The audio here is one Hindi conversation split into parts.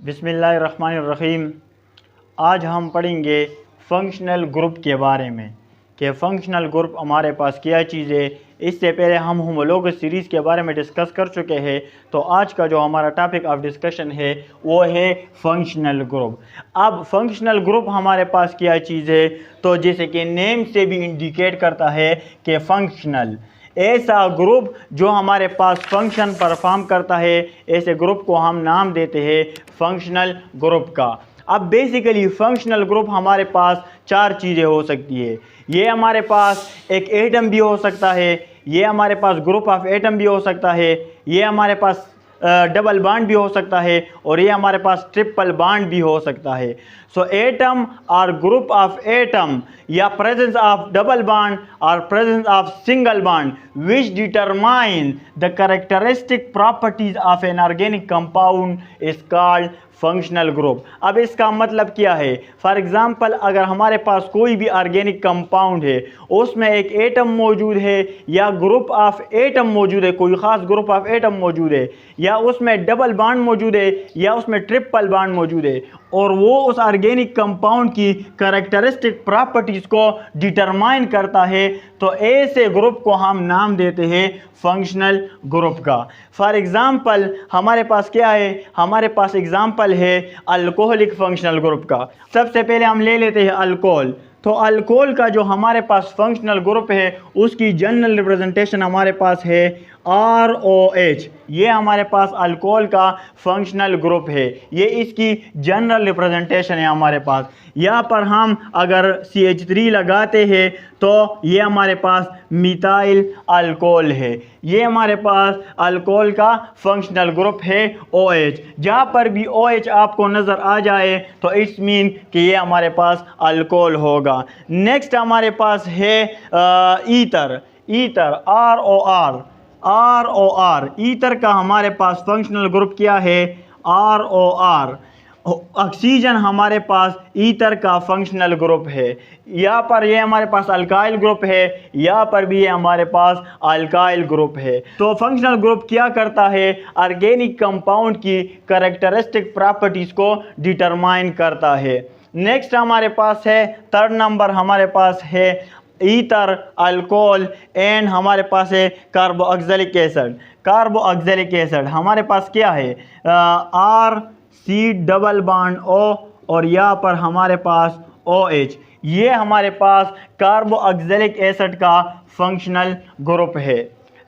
बिस्मिल्लाहिर्रहमानिर्रहीम। आज हम पढ़ेंगे फ़ंक्शनल ग्रुप के बारे में कि फ़ंक्शनल ग्रुप हमारे पास क्या चीज़ है। इससे पहले हम होमोलोगस सीरीज़ के बारे में डिस्कस कर चुके हैं। तो आज का जो हमारा टॉपिक ऑफ डिस्कशन है वो है फ़ंक्शनल ग्रुप। अब फ़ंक्शनल ग्रुप हमारे पास क्या चीज़ है, तो जैसे कि नेम से भी इंडिकेट करता है कि फ़ंक्शनल ऐसा ग्रुप जो हमारे पास फंक्शन परफॉर्म करता है, ऐसे ग्रुप को हम नाम देते हैं फंक्शनल ग्रुप का। अब बेसिकली फंक्शनल ग्रुप हमारे पास चार चीज़ें हो सकती है। ये हमारे पास एक एटम भी हो सकता है, ये हमारे पास ग्रुप ऑफ एटम भी हो सकता है, ये हमारे पास डबल बॉन्ड भी हो सकता है और ये हमारे पास ट्रिपल बॉन्ड भी हो सकता है। सो एटम और ग्रुप ऑफ एटम या प्रेजेंस ऑफ डबल बॉन्ड और presence of single bond which determine the characteristic properties of an organic compound is called functional group. अब इसका मतलब क्या है? फॉर एग्जांपल, अगर हमारे पास कोई भी ऑर्गेनिक कंपाउंड है, उसमें एक एटम मौजूद है या ग्रुप ऑफ एटम मौजूद है, कोई ख़ास ग्रुप ऑफ एटम मौजूद है, या उसमें डबल बॉन्ड मौजूद है या उसमें ट्रिपल बॉन्ड मौजूद है, और वो उस ऑर्गेनिक कंपाउंड की कैरेक्टरिस्टिक प्रॉपर्टीज़ को डिटरमाइन करता है, तो ऐसे ग्रुप को हम नाम देते हैं फंक्शनल ग्रुप का। फॉर एग्जांपल हमारे पास क्या है? हमारे पास एग्जांपल है अल्कोहलिक फंक्शनल ग्रुप का। सबसे पहले हम ले लेते हैं अल्कोहल। तो अल्कोहल का जो हमारे पास फंक्शनल ग्रुप है उसकी जनरल रिप्रेजेंटेशन हमारे पास है ROH। ये हमारे पास अल्कोहल का फंक्शनल ग्रुप है, ये इसकी जनरल रिप्रेजेंटेशन है हमारे पास। यहाँ पर हम अगर CH3 लगाते हैं तो ये हमारे पास मिथाइल अल्कोहल है। ये हमारे पास अल्कोहल का फंक्शनल ग्रुप है OH। जहाँ पर भी OH आपको नज़र आ जाए तो इट्स मीन कि ये हमारे पास अल्कोहल होगा। नेक्स्ट हमारे पास है ईथर। Ether ROR। ईथर का हमारे पास फंक्शनल ग्रुप क्या है? ROR। ऑक्सीजन हमारे पास ईथर का फंक्शनल ग्रुप है। यहाँ पर ये हमारे पास अल्काइल ग्रुप है, यहाँ पर भी ये हमारे पास अल्काइल ग्रुप है। तो फंक्शनल ग्रुप क्या करता है? ऑर्गेनिक कंपाउंड की कैरेक्टरिस्टिक प्रॉपर्टीज़ को डिटरमाइन करता है। नेक्स्ट हमारे पास है थर्ड नंबर, हमारे पास है ईथर, अल्कोहल एंड हमारे पास है कार्बोक्सिलिक एसिड। कार्बोक्सिलिक एसिड हमारे पास क्या है? RC डबल बॉन्ड O और यहाँ पर हमारे पास OH। ये हमारे पास कार्बोक्सिलिक एसिड का फंक्शनल ग्रुप है।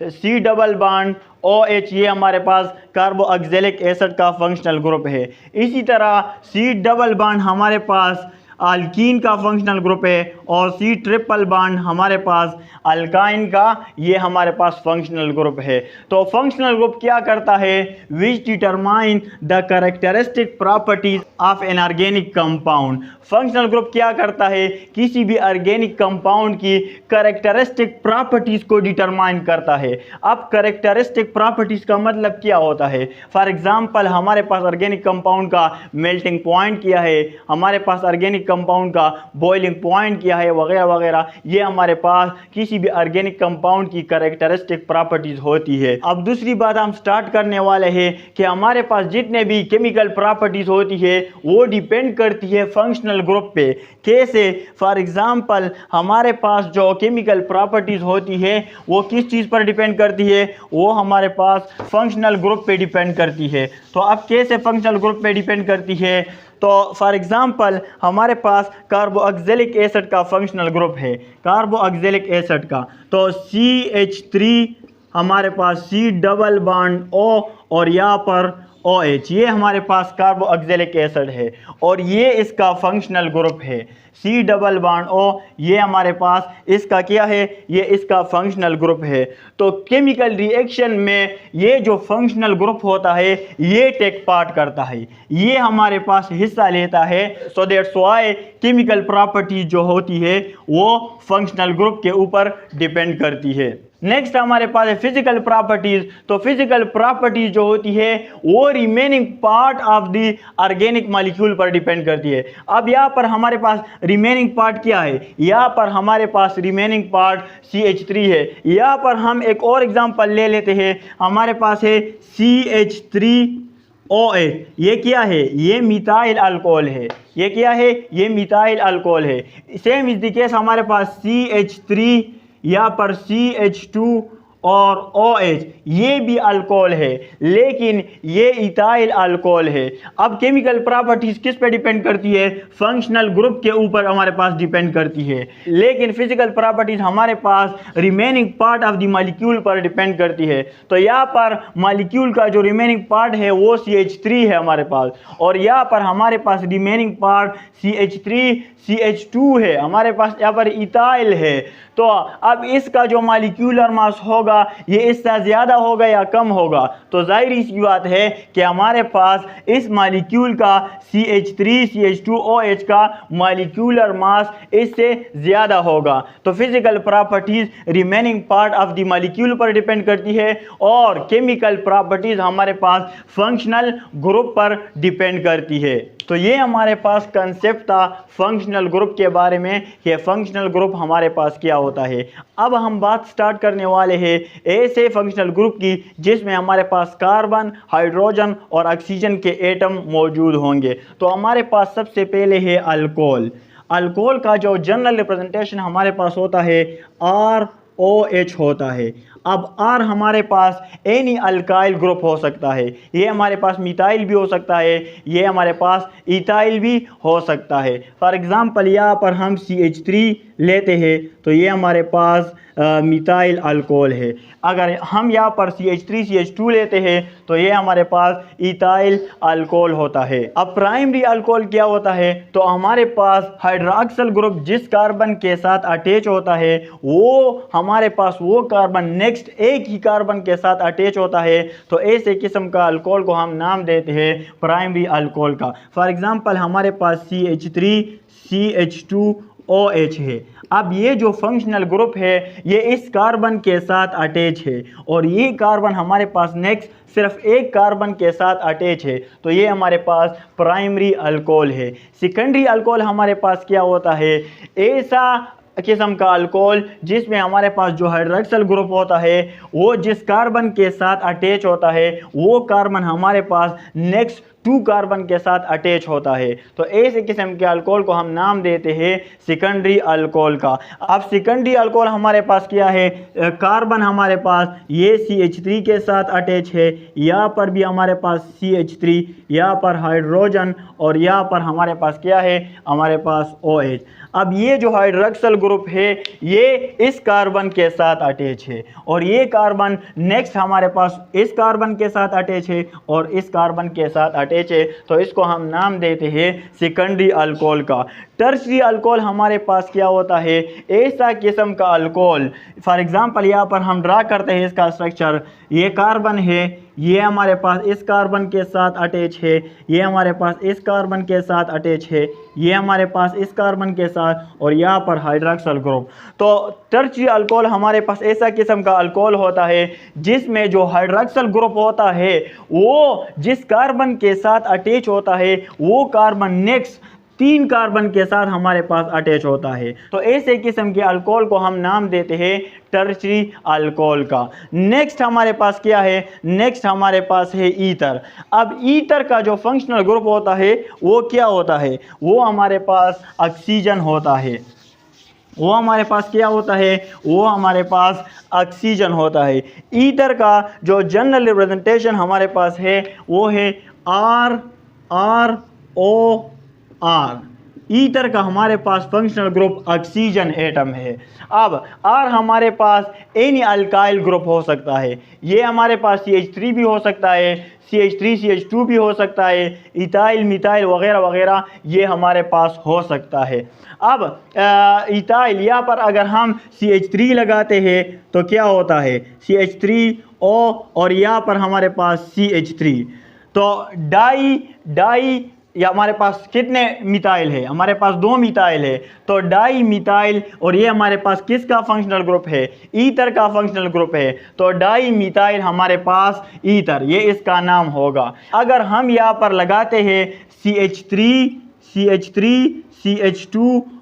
C डबल बॉन्ड OH ये हमारे पास कार्बोक्सिलिक एसिड का फंक्शनल ग्रुप है। इसी तरह C डबल बॉन्ड हमारे पास अल्कीन का फंक्शनल ग्रुप है और C ट्रिपल बॉन्ड हमारे पास अल्काइन का ये हमारे पास फंक्शनल ग्रुप है। तो फंक्शनल ग्रुप क्या करता है? विच determine the characteristic properties of an organic compound. Functional group क्या करता है? किसी भी ऑर्गेनिक कंपाउंड की कैरेक्टरिस्टिक प्रॉपर्टीज को डिटरमाइन करता है। अब कैरेक्टरिस्टिक प्रॉपर्टीज का मतलब क्या होता है? फॉर एग्जांपल, हमारे पास ऑर्गेनिक कंपाउंड का मेल्टिंग पॉइंट क्या है, हमारे पास ऑर्गेनिक कंपाउंड का बॉइलिंग पॉइंट क्या है, वगैरह वगैरह, ये हमारे पास किसी भी ऑर्गेनिक कंपाउंड की कैरेक्टरिस्टिक प्रॉपर्टीज होती है। अब दूसरी बात हम स्टार्ट करने वाले हैं कि हमारे पास जितने भी केमिकल प्रॉपर्टीज होती है वो डिपेंड करती है फंक्शनल ग्रुप पे। कैसे? फॉर एग्जांपल, हमारे पास जो केमिकल प्रॉपर्टीज होती है वो किस चीज़ पर डिपेंड करती है? वो हमारे पास फंक्शनल ग्रुप पे डिपेंड करती है। तो अब कैसे फंक्शनल ग्रुप पे डिपेंड करती है? तो फॉर एग्जांपल, हमारे पास कार्बोक्सिलिक एसिड का फंक्शनल ग्रुप है, कार्बोक्सिलिक एसिड का, तो CH3 हमारे पास C डबल बॉन्ड O और यहाँ पर OH, ये हमारे पास कार्बोक्सिलिक एसिड है और ये इसका फंक्शनल ग्रुप है। C डबल बॉन्ड O ये हमारे पास इसका क्या है? ये इसका फंक्शनल ग्रुप है। तो केमिकल रिएक्शन में ये जो फंक्शनल ग्रुप होता है ये टेक पार्ट करता है, ये हमारे पास हिस्सा लेता है। So that's why chemical properties जो होती है वो फंक्शनल ग्रुप के ऊपर डिपेंड करती है। नेक्स्ट हमारे पास है फिजिकल प्रॉपर्टीज। तो फिजिकल प्रॉपर्टीज जो होती है वो remaining part of the organic molecule पर डिपेंड करती है। अब यहाँ पर हमारे पास रिमेनिंग पार्ट क्या है? यहाँ पर हमारे पास रिमेनिंग पार्ट CH3 है। यहाँ पर हम एक और एग्जांपल ले लेते हैं, हमारे पास है CH3 OH, ये क्या है? ये मिथाइल अल्कोहल है। ये क्या है? ये मिथाइल अल्कोहल है। सेम इस द केस हमारे पास CH3 या पर CH2 और OH, ये भी अल्कोहल है, लेकिन ये इथाइल अल्कोहल है। अब केमिकल प्रॉपर्टीज किस पे डिपेंड करती है? फंक्शनल ग्रुप के ऊपर हमारे पास डिपेंड करती है, लेकिन फिजिकल प्रॉपर्टीज हमारे पास remaining part of the molecule पर डिपेंड करती है। तो यहाँ पर मॉलिक्यूल का जो रिमेनिंग पार्ट है वो CH3 है हमारे पास, और यहाँ पर हमारे पास रिमेनिंग पार्ट CH3 CH2 है, हमारे पास यहाँ पर इथाइल है। तो अब इसका जो मॉलिक्यूलर मास होगा ये इससे ज़्यादा होगा या कम होगा? तो जाहिर सी बात है कि हमारे पास इस मॉलिक्यूल का CH3 CH2 OH का मॉलिक्यूलर मास इससे ज़्यादा होगा। तो physical properties remaining part of the molecule पर डिपेंड करती है, और केमिकल प्रॉपर्टीज हमारे पास फंक्शनल ग्रुप पर डिपेंड करती है। तो ये हमारे पास कंसेप्ट था फंक्शनल ग्रुप के बारे में, कि फंक्शनल ग्रुप हमारे पास क्या होता है। अब हम बात स्टार्ट करने वाले हैं ऐसे फंक्शनल ग्रुप की जिसमें हमारे पास कार्बन, हाइड्रोजन और ऑक्सीजन के एटम मौजूद होंगे। तो हमारे पास सबसे पहले है अल्कोहल। अल्कोहल का जो जनरल रिप्रेजेंटेशन हमारे पास होता है ROH होता है। अब R हमारे पास एनी अल्काइल ग्रुप हो सकता है, ये हमारे पास मिथाइल भी हो सकता है, ये हमारे पास इथाइल भी हो सकता है। फॉर एग्ज़ाम्पल यहाँ पर हम CH3 लेते हैं तो ये हमारे पास मिथाइल अल्कोहल है। अगर हम यहाँ पर CH3 CH2 लेते हैं तो ये हमारे पास इथाइल अल्कोहल होता है। अब प्राइमरी अल्कोहल क्या होता है? तो हमारे पास हाइड्रॉक्सिल ग्रुप जिस कार्बन के साथ अटैच होता है वो हमारे पास वो कार्बन नेक्स्ट एक ही कार्बन के साथ अटैच होता है, तो ऐसे किस्म का अल्कोहल को हम नाम देते हैं प्राइमरी अल्कोहल का। फॉर एग्जांपल हमारे पास CH3 CH2 OH है। अब ये जो फंक्शनल ग्रुप है ये इस कार्बन के साथ अटैच है, और ये कार्बन हमारे पास नेक्स्ट सिर्फ एक कार्बन के साथ अटैच है, तो ये हमारे पास प्राइमरी अल्कोहल है। सेकेंडरी अल्कोहल हमारे पास क्या होता है? ऐसा किस्म का अल्कोहल जिसमें हमारे पास जो हाइड्रॉक्सिल ग्रुप होता है वो जिस कार्बन के साथ अटैच होता है वो कार्बन हमारे पास नेक्स्ट 2 कार्बन के साथ अटैच होता है, तो ऐसे किस्म के अल्कोहल को हम नाम देते हैं सेकेंडरी अल्कोहल का। अब सेकेंडरी अल्कोहल हमारे पास क्या है? कार्बन हमारे पास ये CH3 के साथ अटैच है, यहाँ पर भी हमारे पास CH3, यहाँ पर हाइड्रोजन, और यहाँ पर हमारे पास क्या है? हमारे पास OH। अब ये जो हाइड्रॉक्सिल ग्रुप है ये इस कार्बन के साथ अटैच है, और ये कार्बन नेक्स्ट हमारे पास इस कार्बन के साथ अटैच है और इस कार्बन के साथ अटैच है, तो इसको हम नाम देते हैं सेकेंडरी अल्कोहल का। टर्शरी अल्कोहल हमारे पास क्या होता है? ऐसा किस्म का अल्कोहल, फॉर एग्जांपल यहाँ पर हम ड्रा करते हैं इसका स्ट्रक्चर। ये कार्बन है, ये हमारे पास इस कार्बन के साथ अटैच है, ये हमारे पास इस कार्बन के साथ अटैच है, ये हमारे पास इस कार्बन के साथ, और यहाँ पर हाइड्रॉक्सिल ग्रुप। तो टर्शरी अल्कोहल हमारे पास ऐसा किस्म का अल्कोहल होता है जिसमें जो हाइड्रॉक्सिल ग्रुप होता है वो जिस कार्बन के साथ अटैच होता है वो कार्बन नेक्स्ट 3 कार्बन के साथ हमारे पास अटैच होता है, तो ऐसे किस्म के अल्कोहल को हम नाम देते हैं टर्शरी अल्कोहल का। नेक्स्ट हमारे पास क्या है? नेक्स्ट हमारे पास है ईथर। अब ईथर का जो फंक्शनल ग्रुप होता है वो क्या होता है? वो हमारे पास ऑक्सीजन होता है। वो हमारे पास क्या होता है? वो हमारे पास ऑक्सीजन होता है। ईथर का जो जनरल रिप्रेजेंटेशन हमारे पास है वो है ROR। ईथर का हमारे पास फंक्शनल ग्रुप ऑक्सीजन एटम है। अब R हमारे पास एनी अल्काइल ग्रुप हो सकता है, ये हमारे पास CH3 भी हो सकता है, CH3 CH2 भी हो सकता है, इथाइल मिथाइल वगैरह वगैरह ये हमारे पास हो सकता है। अब इथाइल यहाँ पर अगर हम CH3 लगाते हैं तो क्या होता है? CH3O, और यहाँ पर हमारे पास CH3, तो डाई या हमारे पास कितने मिथाइल है? हमारे पास 2 मिथाइल है, तो डाई मिथाइल, और ये हमारे पास किसका फंक्शनल ग्रुप है? ईथर का फंक्शनल ग्रुप है, तो डाई मिथाइल हमारे पास ईथर, ये इसका नाम होगा। अगर हम यहाँ पर लगाते हैं CH3 CH3 CH2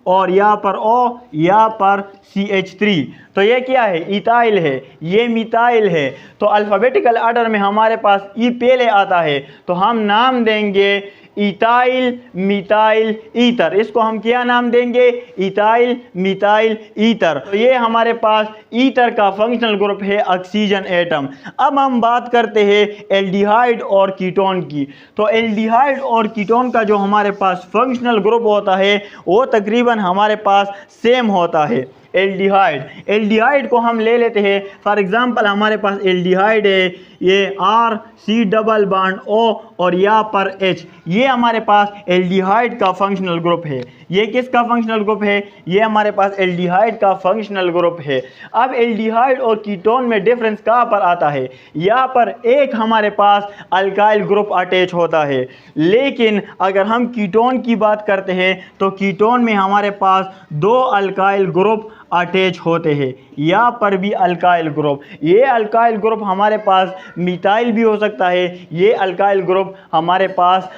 और यहाँ पर O, यहाँ पर CH3। तो ये क्या है? इथाइल है, ये मिथाइल है। तो अल्फ़ाबेटिकल ऑर्डर में हमारे पास ई पहले आता है, तो हम नाम देंगे इथाइल मिथाइल ईथर। इसको हम क्या नाम देंगे? Ethyl methyl ether. तो ये हमारे पास ईथर का फंक्शनल ग्रुप है ऑक्सीजन एटम। अब हम बात करते हैं एल्डिहाइड और कीटोन की। तो एल्डिहाइड और कीटोन का जो हमारे पास फंक्शनल ग्रुप होता है वो तकरीबन हमारे पास सेम होता है। एल्डिहाइड को हम ले लेते हैं। फॉर एग्जांपल हमारे पास एल्डिहाइड है, ये R≡COO और यहाँ पर H, ये हमारे पास एल्डिहाइड का फंक्शनल ग्रुप है। ये किसका फंक्शनल ग्रुप है? ये हमारे पास एल्डिहाइड का फंक्शनल ग्रुप है। अब एल्डिहाइड और कीटोन में डिफरेंस कहाँ पर आता है? यहाँ पर एक हमारे पास अल्काइल ग्रुप अटैच होता है, लेकिन अगर हम कीटोन की बात करते हैं तो कीटोन में हमारे पास दो अल्काइल ग्रुप अटैच होते हैं। यहाँ पर भी अल्काइल ग्रुप, ये अल्काइल ग्रुप हमारे पास मिथाइल भी हो सकता है, ये अल्काइल ग्रुप हमारे पास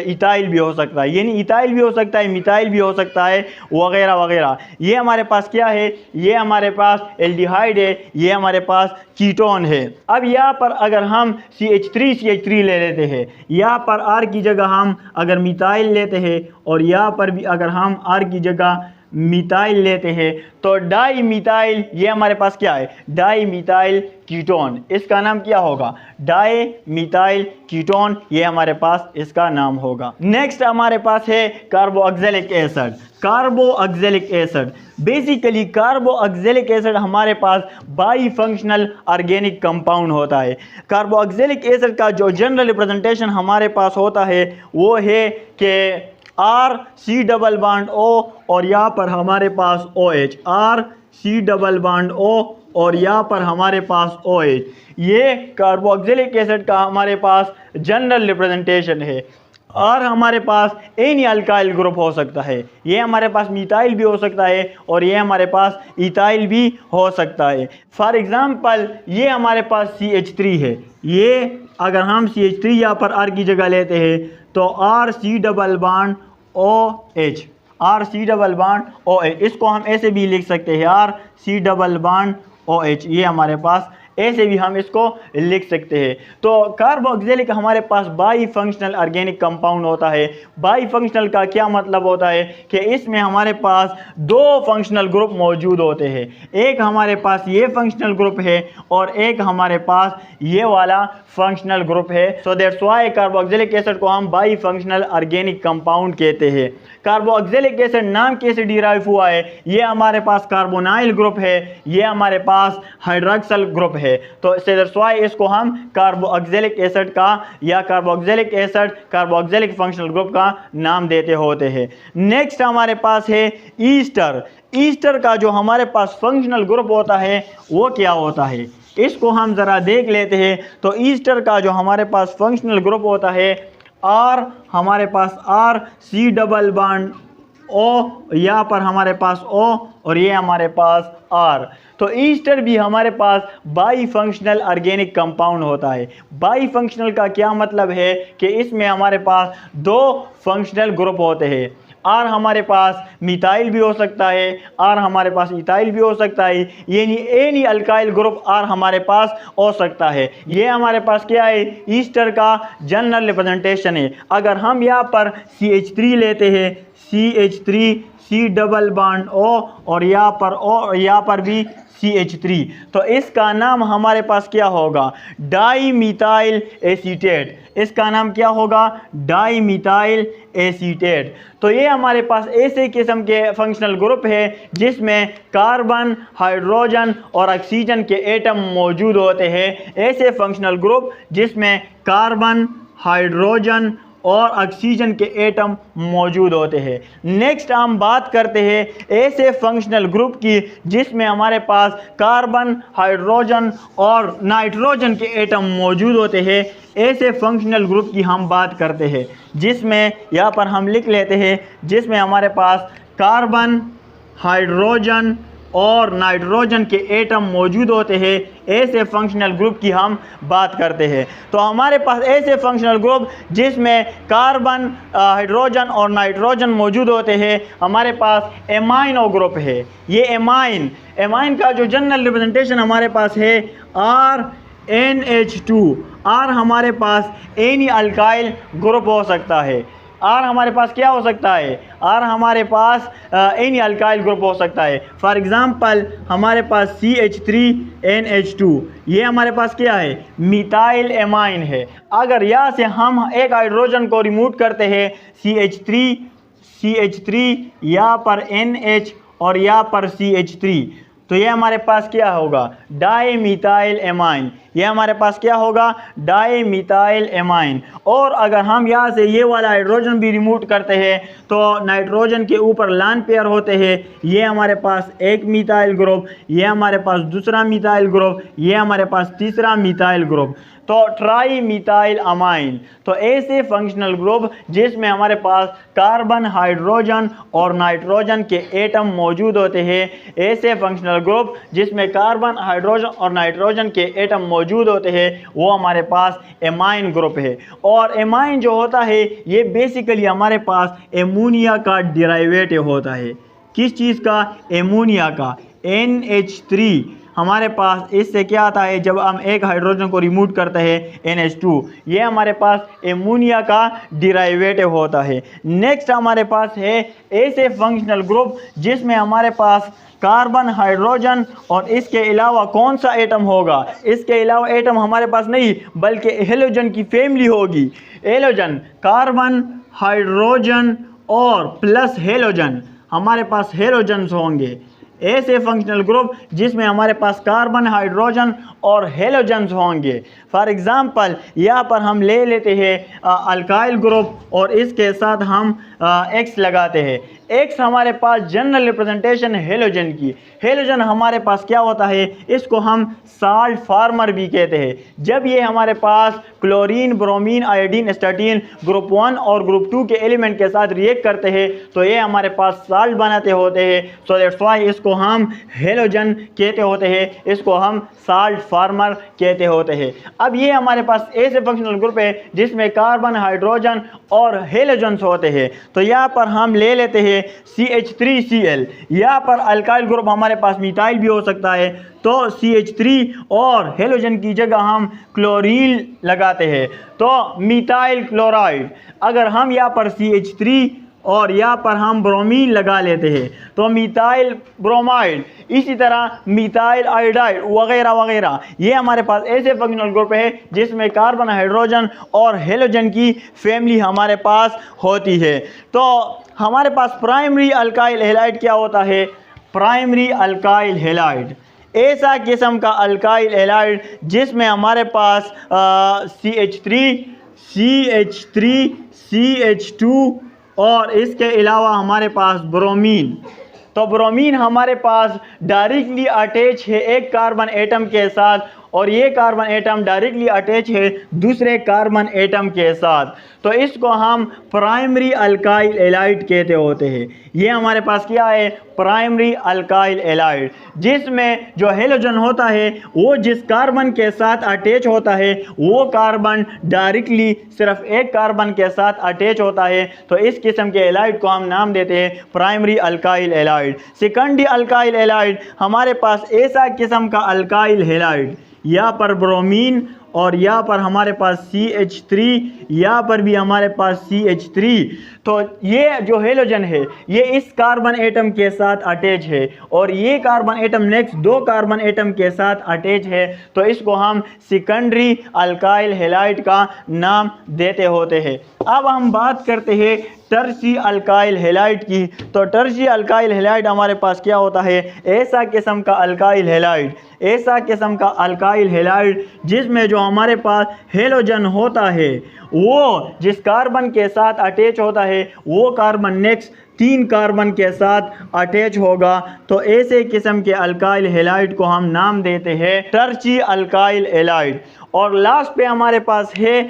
इथाइल भी हो सकता है, यानी इथाइल भी हो सकता है, मिथाइल भी हो सकता है, वगैरह वगैरह। ये हमारे पास क्या है? ये हमारे पास एल्डिहाइड है, ये हमारे पास कीटोन है। अब यहाँ पर अगर हम CH3 ले लेते हैं, यहाँ पर R की जगह हम अगर मिथाइल लेते हैं और यहाँ पर भी अगर हम R की जगह मिथाइल लेते हैं, तो डाई मिथाइल, ये हमारे पास क्या है? Di methyl ketone. इसका नाम क्या होगा? डाई मिथाइल कीटोन, ये हमारे पास इसका नाम होगा। नेक्स्ट हमारे पास है carboxylic acid. Carboxylic acid, basically carboxylic acid हमारे पास बाई फंक्शनल ऑर्गेनिक कंपाउंड होता है। कार्बोक्सिलिक एसिड का जो जनरल रिप्रेजेंटेशन हमारे पास होता है वो है कि R≡COO और यहाँ पर हमारे पास OH, R≡COO और यहाँ पर हमारे पास OH। ये कार्बोक्सिलिक एसिड का हमारे पास जनरल रिप्रेजेंटेशन है। और हमारे पास एनी अल्काइल ग्रुप हो सकता है, ये हमारे पास मिथाइल भी हो सकता है और ये हमारे पास इथाइल भी हो सकता है। फॉर एग्जांपल ये हमारे पास CH3 है, ये अगर हम CH3 यहाँ पर R की जगह लेते हैं तो R≡OH, R≡OH, इसको हम ऐसे भी लिख सकते हैं R≡OH, ये हमारे पास ऐसे भी हम इसको लिख सकते हैं। तो कार्बोक्सिलिक हमारे पास बाई फंक्शनल ऑर्गेनिक कंपाउंड होता है। बाई फंक्शनल का क्या मतलब होता है कि इसमें हमारे पास दो फंक्शनल ग्रुप मौजूद होते हैं। एक हमारे पास ये फंक्शनल ग्रुप है और एक हमारे पास ये वाला फंक्शनल ग्रुप है। So that's why carboxylic acid को हम बाई फंक्शनल ऑर्गेनिक कंपाउंड कहते हैं। कार्बोक्सिलिक एसिड नाम कैसे डिराइव हुआ है? ये हमारे पास कार्बोनाइल ग्रुप है, ये हमारे पास हाइड्रोक्सिल ग्रुप है। तो दैट्स व्हाई इसको हम कार्बोक्सिलिक एसिड का या carboxylic acid carboxylic functional group का नाम देते होते हैं। नेक्स्ट हमारे पास है ईस्टर। ईस्टर का जो हमारे पास फंक्शनल ग्रुप होता है वो क्या होता है? इसको हम ज़रा देख लेते हैं। तो ईस्टर का जो हमारे पास फंक्शनल ग्रुप होता है R, हमारे पास R≡COO, यहाँ पर हमारे पास O और ये हमारे पास R। तो ईस्टर भी हमारे पास बाई फंक्शनल ऑर्गेनिक कंपाउंड होता है। बाई फंक्शनल का क्या मतलब है कि इसमें हमारे पास दो फंक्शनल ग्रुप होते हैं। R हमारे पास मिथाइल भी हो सकता है, R हमारे पास इथाइल भी हो सकता है, यानी एनी अल्काइल ग्रुप R हमारे पास हो सकता है। ये हमारे पास क्या है? ईस्टर का जनरल रिप्रेजेंटेशन है। अगर हम यहाँ पर CH3 लेते हैं, CH3 C≡O और यहाँ पर O और यहाँ पर भी CH3, तो इसका नाम हमारे पास क्या होगा? Di methyl acetate. इसका नाम क्या होगा? Di methyl acetate. तो ये हमारे पास ऐसे किस्म के फंक्शनल ग्रुप है जिसमें कार्बन, हाइड्रोजन और ऑक्सीजन के एटम मौजूद होते हैं। ऐसे फंक्शनल ग्रुप जिसमें कार्बन, हाइड्रोजन और ऑक्सीजन के एटम मौजूद होते हैं। नेक्स्ट हम बात करते हैं ऐसे फंक्शनल ग्रुप की जिसमें हमारे पास कार्बन, हाइड्रोजन और नाइट्रोजन के एटम मौजूद होते हैं। ऐसे फंक्शनल ग्रुप की हम बात करते हैं जिसमें यहाँ पर हम लिख लेते हैं, जिसमें हमारे पास कार्बन, हाइड्रोजन, और नाइट्रोजन के एटम मौजूद होते हैं, ऐसे फंक्शनल ग्रुप की हम बात करते हैं। तो हमारे पास ऐसे फंक्शनल ग्रुप जिसमें कार्बन, हाइड्रोजन और नाइट्रोजन मौजूद होते हैं, हमारे पास एमाइनो ग्रुप है। ये एमाइन का जो जनरल रिप्रेजेंटेशन हमारे पास है RNH2। R हमारे पास एनी अल्काइल ग्रुप हो सकता है। आर हमारे पास क्या हो सकता है? आर हमारे पास एनी अल्काइल ग्रुप हो सकता है। फॉर एग्जांपल हमारे पास CH3NH2, ये हमारे पास क्या है? मिथाइल एमाइन है। अगर यहाँ से हम एक हाइड्रोजन को रिमूव करते हैं, CH3 यहाँ पर NH और यहाँ पर CH3, तो ये हमारे पास क्या होगा? Di methyl amine. ये हमारे पास क्या होगा? Di methyl amine. और अगर हम यहाँ से ये वाला हाइड्रोजन भी रिमूव करते हैं तो नाइट्रोजन के ऊपर लान पेयर होते हैं। ये हमारे पास एक मिथाइल ग्रुप, ये हमारे पास दूसरा मिथाइल ग्रुप, ये हमारे पास तीसरा मिथाइल ग्रुप, तो ट्राई मिथाइल अमाइन। तो ऐसे फंक्शनल ग्रुप जिसमें हमारे पास कार्बन, हाइड्रोजन और नाइट्रोजन के एटम मौजूद होते हैं, ऐसे फंक्शनल ग्रुप जिसमें कार्बन, हाइड्रोजन और नाइट्रोजन के एटम मौजूद होते हैं, वो हमारे पास एमाइन ग्रुप है। और एमाइन जो होता है ये बेसिकली हमारे पास एमोनिया का डिराइवेटिव होता है। किस चीज़ का? एमोनिया का। NH3 हमारे पास इससे क्या आता है? जब हम एक हाइड्रोजन को रिमूव करते हैं NH2, ये हमारे पास एमोनिया का डिराइवेटिव होता है। नेक्स्ट हमारे पास है ऐसे फंक्शनल ग्रुप जिसमें हमारे पास कार्बन, हाइड्रोजन और इसके अलावा कौन सा एटम होगा? इसके अलावा एटम हमारे पास नहीं बल्कि हेलोजन की फैमिली होगी। हेलोजन, कार्बन, हाइड्रोजन और प्लस हेलोजन, हमारे पास हेलोजन्स होंगे। ऐसे फंक्शनल ग्रुप जिसमें हमारे पास कार्बन, हाइड्रोजन और हेलोजन्स होंगे। फॉर एग्जांपल यहाँ पर हम ले लेते हैं अल्काइल ग्रुप और इसके साथ हम X लगाते हैं। X हमारे पास जनरल रिप्रेजेंटेशन हेलोजन की। हेलोजन हमारे पास क्या होता है? इसको हम साल्ट फार्मर भी कहते हैं। जब ये हमारे पास क्लोरीन, ब्रोमीन, आयोडीन, स्टाटीन ग्रुप 1 और ग्रुप 2 के एलिमेंट के साथ रिएक्ट करते हैं तो ये हमारे पास साल्ट बनाते होते हैं। सो दैट्स वाई इसको हम हेलोजन कहते होते हैं, इसको हम साल्ट फार्मर कहते होते हैं। अब ये हमारे पास ऐसे फंक्शनल ग्रुप है जिसमें कार्बन, हाइड्रोजन और हेलोजन्स होते हैं। तो यहाँ पर हम ले लेते हैं CH3Cl। यहाँ पर अल्काइल ग्रुप हमारे पास मिथाइल भी हो सकता है, तो CH3 और हेलोजन की जगह हम क्लोरीन लगाते हैं, तो मिथाइल क्लोराइड। अगर हम यहाँ पर CH3 और यहाँ पर हम ब्रोमीन लगा लेते हैं तो मिथाइल ब्रोमाइड, इसी तरह मिथाइल आयोडाइड वगैरह वगैरह। ये हमारे पास ऐसे फंक्शनल ग्रुप है जिसमें कार्बन, हाइड्रोजन और हेलोजन की फैमिली हमारे पास होती है। तो हमारे पास प्राइमरी अल्काइल हैलाइड क्या होता है? प्राइमरी अल्काइल हैलाइड ऐसा किस्म का अल्काइल हैलाइड जिसमें हमारे पास CH3, CH2 और इसके अलावा हमारे पास ब्रोमीन। तो ब्रोमीन हमारे पास डायरेक्टली अटैच है एक कार्बन एटम के साथ और ये कार्बन एटम डायरेक्टली अटैच है दूसरे कार्बन एटम के साथ, तो इसको हम प्राइमरी अल्काइल हैलाइड कहते होते हैं। ये हमारे पास क्या है? प्राइमरी अल्काइल हैलाइड, जिसमें जो हेलोजन होता है वो जिस कार्बन के साथ अटैच होता है वो कार्बन डायरेक्टली सिर्फ एक कार्बन के साथ अटैच होता है, तो इस किस्म के हैलाइड को हम नाम देते हैं primary alkyl halide. Secondary alkyl halide हमारे पास ऐसा किस्म का अल्काइल हैलाइड, यहाँ पर ब्रोमीन और यहाँ पर हमारे पास CH3, यहाँ पर भी हमारे पास CH3, तो ये जो हेलोजन है ये इस कार्बन एटम के साथ अटैच है और ये कार्बन एटम नेक्स्ट दो कार्बन एटम के साथ अटैच है, तो इसको हम सेकेंडरी अल्काइल हैलाइड का नाम देते होते हैं। अब हम बात करते हैं टर्शी अल्काइल हैलाइड की। तो टर्शी अल्काइल हैलाइड हमारे पास क्या होता है? ऐसा किस्म का अल्काइल हैलाइड, ऐसा किस्म का अल्काइल हैलाइड जिसमें जो हमारे पास हेलोजन होता है वो जिस कार्बन के साथ अटैच होता है वो कार्बन नेक्स्ट 3 कार्बन के साथ अटैच होगा, तो ऐसे किस्म के अल्काइल हैलाइड को हम नाम देते हैं टर्शी अल्काइल हैलाइड। और लास्ट पे हमारे पास है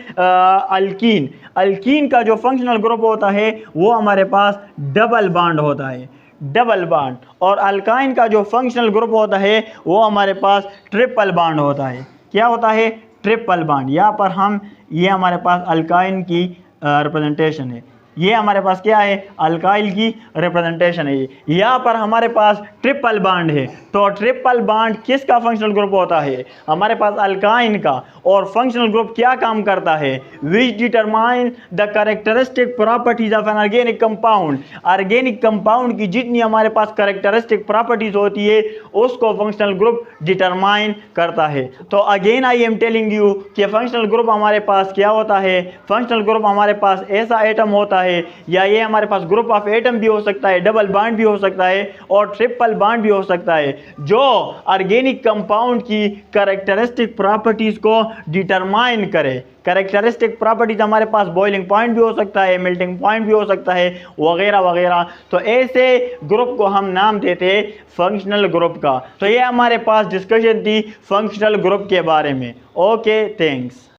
अल्कीन। अल्कीन का जो फंक्शनल ग्रुप होता है वो हमारे पास डबल बॉन्ड होता है। डबल बॉन्ड, और अल्काइन का जो फंक्शनल ग्रुप होता है वो हमारे पास ट्रिपल बॉन्ड होता है। क्या होता है? Triple bond. यहाँ पर हम ये हमारे पास अल्काइन की रिप्रेजेंटेशन है, ये हमारे पास क्या है? अल्काइल की रिप्रेजेंटेशन है। यहाँ पर हमारे पास ट्रिपल बॉन्ड है, तो ट्रिपल बॉन्ड किसका फंक्शनल ग्रुप होता है? हमारे पास अल्काइन का। और फंक्शनल ग्रुप क्या काम करता है? विच determine the characteristic properties of an organic compound. Organic compound की जितनी हमारे पास कैरेक्टरिस्टिक प्रॉपर्टीज होती है उसको फंक्शनल ग्रुप डिटरमाइन करता है। तो again I am telling you कि फंक्शनल ग्रुप हमारे पास क्या होता है? फंक्शनल ग्रुप हमारे पास ऐसा एटम होता है, या ये हमारे पास ग्रुप ऑफ एटम भी हो सकता है, डबल बॉन्ड भी हो सकता है और ट्रिपल बॉन्ड भी हो सकता है, जो ऑर्गेनिक कंपाउंड की कैरेक्टरिस्टिक प्रॉपर्टीज को डिटरमाइन करे। कैरेक्टरिस्टिक प्रॉपर्टीज हमारे पास बॉइलिंग पॉइंट भी हो सकता है, मेल्टिंग पॉइंट भी हो सकता है, वगैरह वगैरह। तो ऐसे ग्रुप को हम नाम देते हैं फंक्शनल ग्रुप का। तो ये हमारे पास डिस्कशन थी फंक्शनल ग्रुप के बारे में। Okay, thanks.